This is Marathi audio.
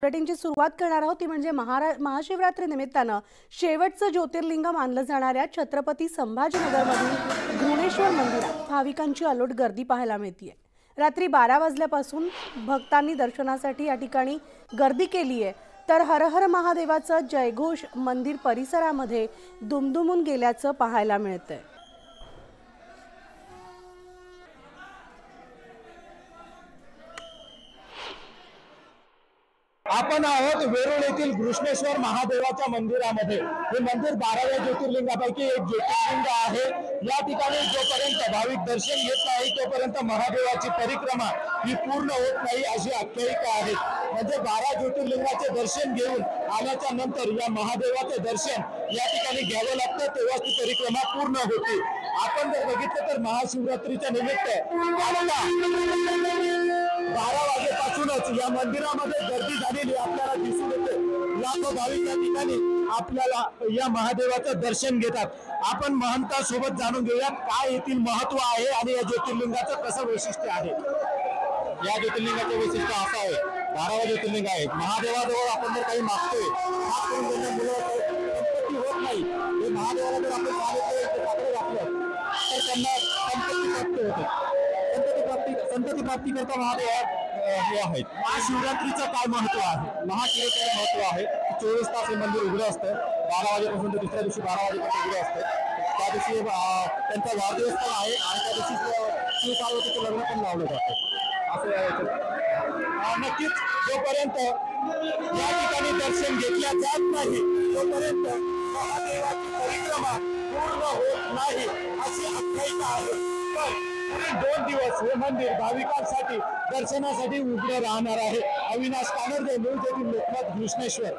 बुलेटिनची सुरुवात करणार आहोत ती म्हणजे महाशिवरात्री निमित्तानं शेवटचं ज्योतिर्लिंग मानलं जाणाऱ्या छत्रपती संभाजीनगरमधील घृणेश्वर मंदिरात भाविकांची अलोट गर्दी पाहायला मिळते। रात्री 12 वाजल्यापासून भक्तांनी दर्शनासाठी या ठिकाणी गर्दी केली आहे। तर हर हर महादेवाचा जयघोष मंदिर परिसरामध्ये दुमदुमून गेल्याचं पाहायला मिळतंय। आपण आहोत वेरूळ येथील घृष्णेश्वर महादेवाच्या मंदिरामध्ये। हे मंदिर 12व्या ज्योतिर्लिंगापैकी एक ज्योतिर्लिंग आहे। या ठिकाणी जोपर्यंत भाविक दर्शन घेत नाही तोपर्यंत महादेवाची परिक्रमा ही पूर्ण होत नाही अशी आख्यायिका आहे। म्हणजे 12 ज्योतिर्लिंगाचे दर्शन घेऊन आल्याच्या नंतर या महादेवाचे दर्शन या ठिकाणी घ्यावं लागतं, तेव्हाच ती परिक्रमा पूर्ण होते। आपण जर बघितलं तर महाशिवरात्रीच्या निमित्त 12 वाजेपासूनच या मंदिरामध्ये गर्दी झालेली आपल्याला दिसून येते। लाखो भाविक या ठिकाणी आपल्याला या महादेवाचं दर्शन घेतात। आपण महंतासोबत जाणून घेऊयात काय येथील महत्व आहे आणि या ज्योतिर्लिंगाचं कसं वैशिष्ट्य आहे। या ज्योतिर्लिंगाचे वैशिष्ट्य असं आहे, 12 ज्योतिर्लिंग आहेत। महादेवाजवळ आपण जर काही मागतोय, हात करून त्यांना मुलं संपत्ती होत नाही, हे महादेवाला जर आपण मागितलं घातलं तर त्यांना संपत्ती प्राप्त होते। संतती प्राप्ती करता महादेव हे आहेत। महाशिवरात्रीचं काय महत्व आहे? महाशिवरात्रीचं महत्व आहे 24 तास हे मंदिर उघडं असतं। 12 वाजेपासून ते दुसऱ्या दिवशी 12 वाजेपर्यंत उघडं असतं। त्या दिवशी त्यांचा वाढदिवस पण आहे आणि त्या दिवशी शिव पार्वतीचं लग्न पण लावलं जातं। असं नक्कीच जोपर्यंत या ठिकाणी दर्शन घेतल्या जात नाही तोपर्यंत महादेवाची परिक्रमा पूर्ण होत नाही अशी आख्यायिका आहे। पुढील 2 दिवस हे मंदिर भाविकांसाठी दर्शनासाठी उघडे राहणार आहे। अविनाश कानडे, न्यूज 18 लोकमत, घृष्णेश्वर।